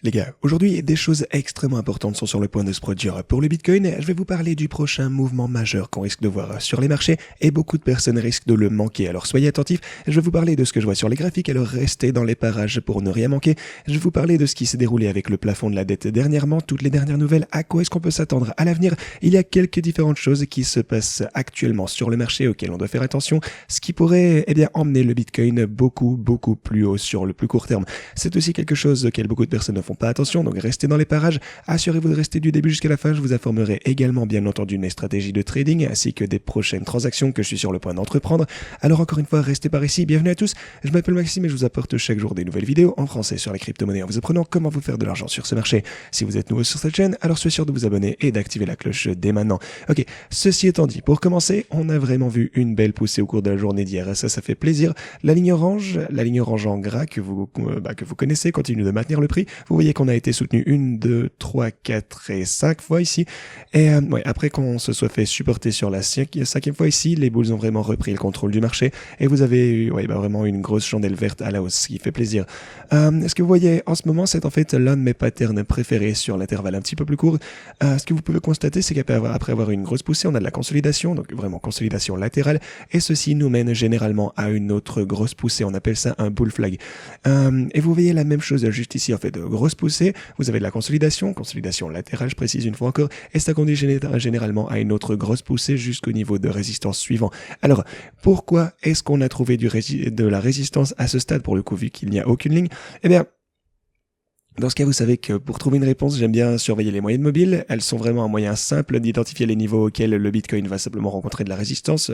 Les gars, aujourd'hui, des choses extrêmement importantes sont sur le point de se produire pour le Bitcoin. Je vais vous parler du prochain mouvement majeur qu'on risque de voir sur les marchés et beaucoup de personnes risquent de le manquer. Alors soyez attentifs. Je vais vous parler de ce que je vois sur les graphiques, alors restez dans les parages pour ne rien manquer. Je vais vous parler de ce qui s'est déroulé avec le plafond de la dette dernièrement, toutes les dernières nouvelles, à quoi est-ce qu'on peut s'attendre à l'avenir. Il y a quelques différentes choses qui se passent actuellement sur le marché auxquelles on doit faire attention, ce qui pourrait emmener le Bitcoin beaucoup plus haut sur le plus court terme. C'est aussi quelque chose auquel beaucoup de personnes ne font pas attention, donc restez dans les parages, assurez-vous de rester du début jusqu'à la fin. Je vous informerai également bien entendu de mes stratégies de trading ainsi que des prochaines transactions que je suis sur le point d'entreprendre. Alors encore une fois, restez par ici, bienvenue à tous, je m'appelle Maxime et je vous apporte chaque jour des nouvelles vidéos en français sur la crypto-monnaie en vous apprenant comment vous faire de l'argent sur ce marché. Si vous êtes nouveau sur cette chaîne, alors soyez sûr de vous abonner et d'activer la cloche dès maintenant. Ok, ceci étant dit, pour commencer, on a vraiment vu une belle poussée au cours de la journée d'hier, ça fait plaisir. La ligne orange en gras que vous connaissez continue de maintenir le prix. Vous voyez qu'on a été soutenu 1, 2, 3, 4 et 5 fois ici. Et après qu'on se soit fait supporter sur la cinquième fois ici, les bulls ont vraiment repris le contrôle du marché et vous avez eu vraiment une grosse chandelle verte à la hausse, ce qui fait plaisir. Ce que vous voyez en ce moment, c'est en fait l'un de mes patterns préférés sur l'intervalle un petit peu plus court. Ce que vous pouvez constater, c'est qu'après avoir eu une grosse poussée, on a de la consolidation, donc vraiment consolidation latérale, et ceci nous mène généralement à une autre grosse poussée. On appelle ça un bull flag. Et vous voyez la même chose juste ici, en fait, de grosse poussée. Vous avez de la consolidation latérale, je précise une fois encore, et ça conduit généralement à une autre grosse poussée jusqu'au niveau de résistance suivant. Alors, pourquoi est-ce qu'on a trouvé de la résistance à ce stade pour le coup, vu qu'il n'y a aucune ligne? Eh bien, dans ce cas, vous savez que pour trouver une réponse, j'aime bien surveiller les moyennes mobiles. Elles sont vraiment un moyen simple d'identifier les niveaux auxquels le Bitcoin va simplement rencontrer de la résistance.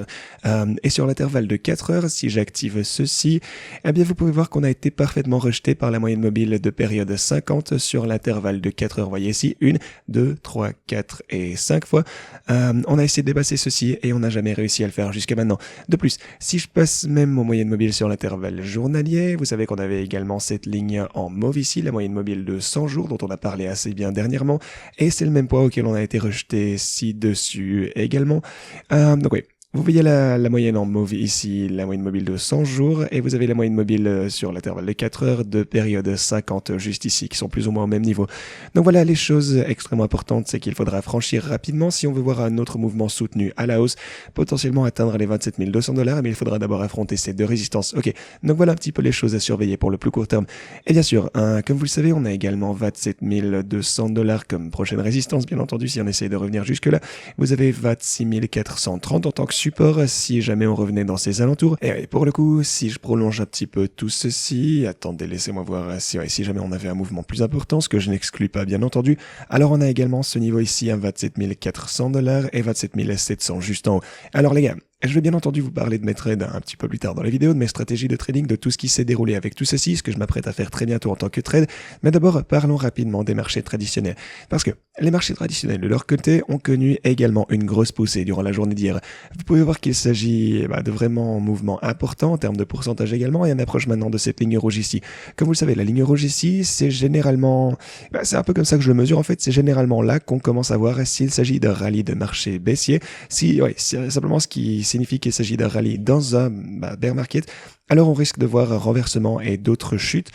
Et sur l'intervalle de 4 heures, si j'active ceci, eh bien vous pouvez voir qu'on a été parfaitement rejeté par la moyenne mobile de période 50 sur l'intervalle de 4 heures. Vous voyez ici, 1, 2, 3, 4 et 5 fois. On a essayé de dépasser ceci et on n'a jamais réussi à le faire jusqu'à maintenant. De plus, si je passe même aux moyennes mobiles sur l'intervalle journalier, vous savez qu'on avait également cette ligne en mauve ici, la moyenne mobile de 100 jours dont on a parlé assez bien dernièrement, et c'est le même poids auquel on a été rejeté ci-dessus également. Donc oui. Vous voyez la moyenne en mauve ici, la moyenne mobile de 100 jours, et vous avez la moyenne mobile sur l'intervalle de 4 heures de période 50 juste ici, qui sont plus ou moins au même niveau. Donc voilà, les choses extrêmement importantes, c'est qu'il faudra franchir rapidement si on veut voir un autre mouvement soutenu à la hausse, potentiellement atteindre les 27 200 $, mais il faudra d'abord affronter ces deux résistances. Ok, donc voilà un petit peu les choses à surveiller pour le plus court terme. Et bien sûr, comme vous le savez, on a également 27 200 $ comme prochaine résistance, bien entendu, si on essaye de revenir jusque-là. Vous avez 26 430 en tant que support si jamais on revenait dans ces alentours. Et pour le coup, si je prolonge un petit peu tout ceci, attendez, laissez-moi voir si jamais on avait un mouvement plus important, ce que je n'exclus pas bien entendu, alors on a également ce niveau ici, 27 400 $ et 27 700 juste en haut. Alors les gars, je vais bien entendu vous parler de mes trades un petit peu plus tard dans la vidéo, de mes stratégies de trading, de tout ce qui s'est déroulé avec tout ceci, ce que je m'apprête à faire très bientôt en tant que trade. Mais d'abord, parlons rapidement des marchés traditionnels. Parce que les marchés traditionnels, de leur côté, ont connu également une grosse poussée durant la journée d'hier. Vous pouvez voir qu'il s'agit de vraiment mouvements importants en termes de pourcentage également, et on approche maintenant de cette ligne rouge ici. Comme vous le savez, la ligne rouge ici, c'est généralement... c'est un peu comme ça que je le mesure en fait, c'est généralement là qu'on commence à voir s'il s'agit d'un rallye de marché baissier, c'est simplement ce qui signifie qu'il s'agit d'un rallye dans un bear market, alors on risque de voir un renversement et d'autres chutes.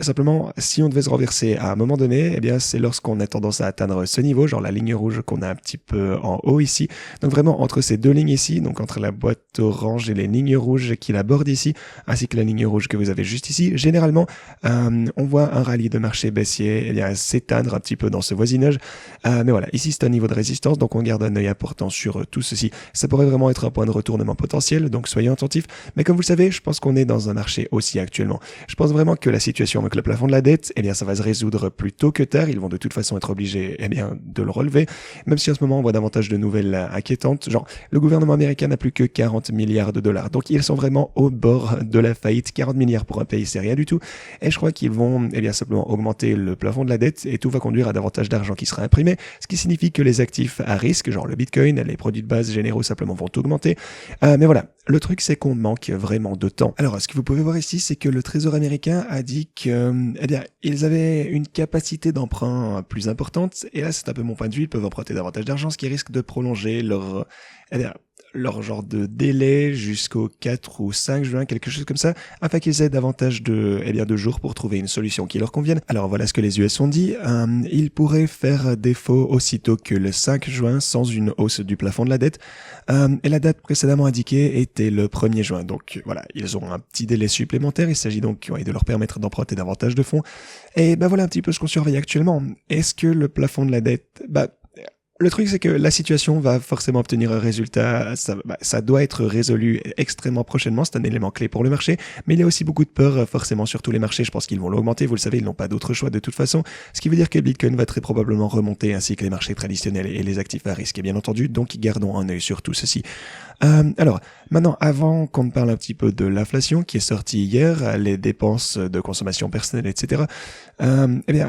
Simplement, si on devait se renverser à un moment donné, eh bien c'est lorsqu'on a tendance à atteindre ce niveau, genre la ligne rouge qu'on a un petit peu en haut ici. Donc vraiment entre ces deux lignes ici, donc entre la boîte orange et les lignes rouges qui la bordent ici, ainsi que la ligne rouge que vous avez juste ici, généralement on voit un rallye de marché baissier s'éteindre un petit peu dans ce voisinage. Mais voilà, ici c'est un niveau de résistance, donc on garde un œil important sur tout ceci. Ça pourrait vraiment être un point de retournement potentiel, donc soyez attentifs. Mais comme vous le savez, je pense qu'on est dans un marché aussi actuellement. Je pense vraiment que la situation avec le plafond de la dette, ça va se résoudre plus tôt que tard. Ils vont de toute façon être obligés, de le relever. Même si en ce moment, on voit davantage de nouvelles inquiétantes. Genre, le gouvernement américain n'a plus que 40 milliards de dollars. Donc, ils sont vraiment au bord de la faillite. 40 milliards pour un pays, c'est rien du tout. Et je crois qu'ils vont, simplement augmenter le plafond de la dette et tout va conduire à davantage d'argent qui sera imprimé. Ce qui signifie que les actifs à risque, genre le Bitcoin, les produits de base généraux simplement vont augmenter. Mais voilà. Le truc, c'est qu'on manque vraiment de temps. Alors, ce que vous pouvez voir ici, c'est que le Trésor américain a dit que, ils avaient une capacité d'emprunt plus importante. Et là, c'est un peu mon point de vue. Ils peuvent emprunter davantage d'argent, ce qui risque de prolonger leur genre de délai jusqu'au 4 ou 5 juin, quelque chose comme ça, afin qu'ils aient davantage de jours pour trouver une solution qui leur convienne. Alors voilà ce que les US ont dit. Ils pourraient faire défaut aussitôt que le 5 juin sans une hausse du plafond de la dette. Et la date précédemment indiquée était le 1er juin. Donc voilà, ils ont un petit délai supplémentaire. Il s'agit donc de leur permettre d'emprunter davantage de fonds. Et voilà un petit peu ce qu'on surveille actuellement. Est-ce que le plafond de la dette... Le truc, c'est que la situation va forcément obtenir un résultat. Ça doit être résolu extrêmement prochainement. C'est un élément clé pour le marché. Mais il y a aussi beaucoup de peur, forcément, sur tous les marchés. Je pense qu'ils vont l'augmenter. Vous le savez, ils n'ont pas d'autre choix de toute façon. Ce qui veut dire que Bitcoin va très probablement remonter, ainsi que les marchés traditionnels et les actifs à risque, et bien entendu. Donc, gardons un œil sur tout ceci. Alors, maintenant, avant qu'on ne parle un petit peu de l'inflation qui est sortie hier, les dépenses de consommation personnelle, etc.,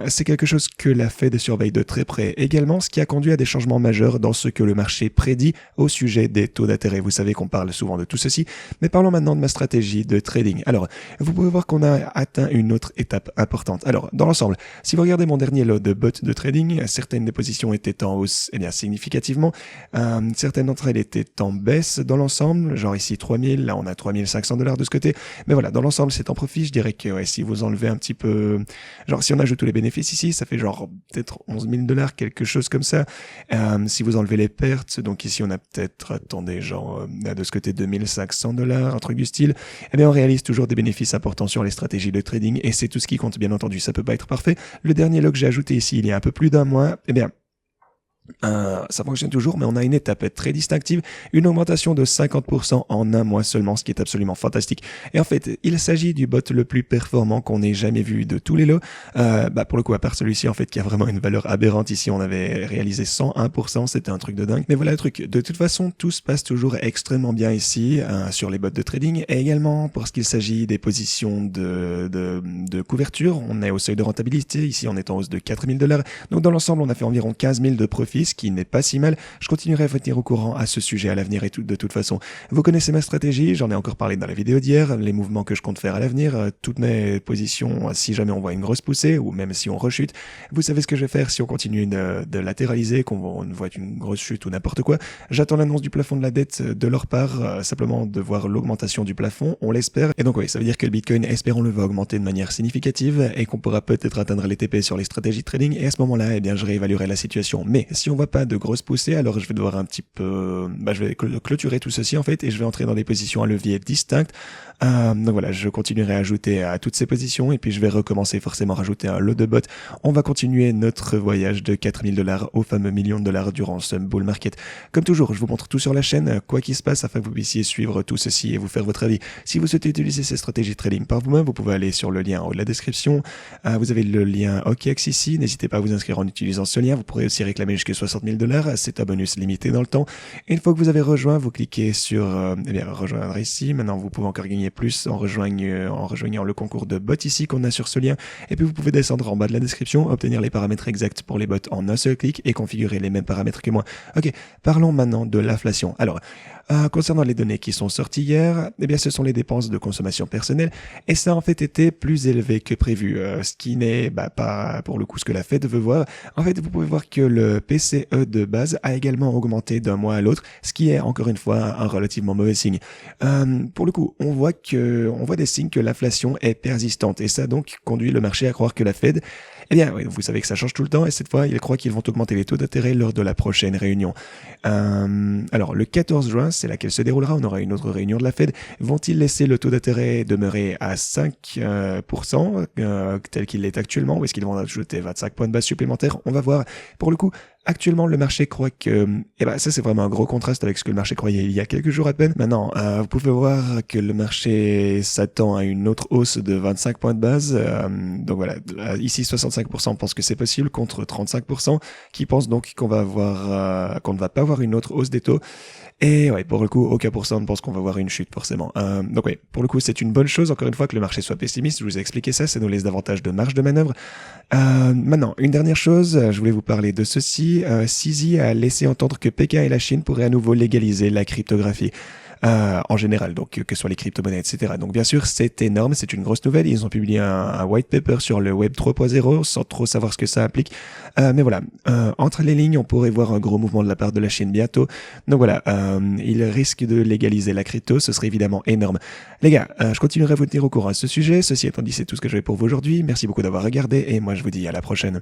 c'est quelque chose que la Fed surveille de très près également, ce qui a conduit à des changements majeurs dans ce que le marché prédit au sujet des taux d'intérêt. Vous savez qu'on parle souvent de tout ceci, mais parlons maintenant de ma stratégie de trading. Alors, vous pouvez voir qu'on a atteint une autre étape importante. Alors, dans l'ensemble, si vous regardez mon dernier lot de bots de trading, certaines des positions étaient en hausse, significativement. Certaines d'entre elles étaient en baisse dans l'ensemble, genre ici 3000, là on a $3 500 de ce côté. Mais voilà, dans l'ensemble, c'est en profit. Je dirais que si vous enlevez un petit peu, genre si on ajoute tous les bénéfices ici, ça fait genre peut-être $11 000, quelque chose comme ça. Si vous enlevez les pertes, donc ici on a peut-être, attendez, genre de ce côté $2 500, un truc du style, on réalise toujours des bénéfices importants sur les stratégies de trading et c'est tout ce qui compte, bien entendu. Ça peut pas être parfait. Le dernier lot que j'ai ajouté ici, il y a un peu plus d'un mois, ça fonctionne toujours, mais on a une étape très distinctive, une augmentation de 50% en un mois seulement, ce qui est absolument fantastique. Et en fait, il s'agit du bot le plus performant qu'on ait jamais vu de tous les lots. Pour le coup, à part celui-ci, en fait, qui a vraiment une valeur aberrante ici, on avait réalisé 101%, c'était un truc de dingue. Mais voilà le truc, de toute façon, tout se passe toujours extrêmement bien ici, sur les bots de trading, et également pour ce qu'il s'agit des positions de couverture, on est au seuil de rentabilité, ici on est en hausse de $4 000, donc dans l'ensemble, on a fait environ 15 000 de profit, ce qui n'est pas si mal. Je continuerai à vous tenir au courant à ce sujet à l'avenir et tout, de toute façon. Vous connaissez ma stratégie, j'en ai encore parlé dans la vidéo d'hier, les mouvements que je compte faire à l'avenir, toutes mes positions, si jamais on voit une grosse poussée, ou même si on rechute, vous savez ce que je vais faire si on continue de latéraliser, qu'on voit une grosse chute ou n'importe quoi. J'attends l'annonce du plafond de la dette de leur part, simplement de voir l'augmentation du plafond, on l'espère. Et donc oui, ça veut dire que le Bitcoin, espérons-le, va augmenter de manière significative et qu'on pourra peut-être atteindre les TP sur les stratégies de trading et à ce moment-là, je réévaluerai la situation. Mais si on voit pas de grosses poussées, alors je vais devoir un petit peu, je vais clôturer tout ceci en fait et je vais entrer dans des positions à levier distinctes. Donc voilà, je continuerai à ajouter à toutes ces positions et puis je vais recommencer forcément à rajouter un lot de bots. On va continuer notre voyage de $4 000 au fameux $1 000 000 durant ce bull market. Comme toujours, je vous montre tout sur la chaîne, quoi qu'il se passe afin que vous puissiez suivre tout ceci et vous faire votre avis. Si vous souhaitez utiliser ces stratégies de trading par vous-même, vous pouvez aller sur le lien en haut de la description. Vous avez le lien OKEx ici, n'hésitez pas à vous inscrire en utilisant ce lien. Vous pourrez aussi réclamer jusqu'à $60 000, c'est un bonus limité dans le temps. Et une fois que vous avez rejoint, vous cliquez sur rejoindre ici. Maintenant, vous pouvez encore gagner plus en rejoignant le concours de bots ici qu'on a sur ce lien. Et puis vous pouvez descendre en bas de la description, obtenir les paramètres exacts pour les bots en un seul clic et configurer les mêmes paramètres que moi. Ok, parlons maintenant de l'inflation. Alors, concernant les données qui sont sorties hier, ce sont les dépenses de consommation personnelle et ça a en fait été plus élevé que prévu, ce qui n'est pas pour le coup ce que la Fed veut voir. En fait, vous pouvez voir que le PCE de base a également augmenté d'un mois à l'autre, ce qui est encore une fois un relativement mauvais signe. Pour le coup, on voit des signes que l'inflation est persistante et ça donc conduit le marché à croire que la Fed, oui, vous savez que ça change tout le temps et cette fois, il croit qu'ils vont augmenter les taux d'intérêt lors de la prochaine réunion. Alors, le 14 juin, c'est là qu'elle se déroulera, on aura une autre réunion de la Fed. Vont-ils laisser le taux d'intérêt demeurer à 5%, tel qu'il est actuellement, ou est-ce qu'ils vont ajouter 25 points de base supplémentaires? On va voir. Pour le coup, actuellement, le marché croit que... ça, c'est vraiment un gros contraste avec ce que le marché croyait il y a quelques jours à peine. Maintenant, vous pouvez voir que le marché s'attend à une autre hausse de 25 points de base. Donc voilà, ici, 65% pensent que c'est possible, contre 35% qui pensent donc qu'on ne va pas avoir une autre hausse des taux. Et ouais, pour le coup, aucun pourcent ne pense qu'on va voir une chute, forcément. Donc ouais, pour le coup, c'est une bonne chose, encore une fois, que le marché soit pessimiste. Je vous ai expliqué ça, ça nous laisse davantage de marge de manœuvre. Maintenant, une dernière chose, je voulais vous parler de ceci. CZ a laissé entendre que Pékin et la Chine pourraient à nouveau légaliser la cryptographie. en général, donc que ce soit les crypto-monnaies, etc. Donc bien sûr, c'est énorme, c'est une grosse nouvelle. Ils ont publié un white paper sur le Web 3.0 sans trop savoir ce que ça implique. Mais voilà, entre les lignes, on pourrait voir un gros mouvement de la part de la Chine bientôt. Donc voilà, ils risquent de légaliser la crypto, ce serait évidemment énorme. Les gars, je continuerai à vous tenir au courant à ce sujet. Ceci étant dit, c'est tout ce que j'avais pour vous aujourd'hui. Merci beaucoup d'avoir regardé et moi je vous dis à la prochaine.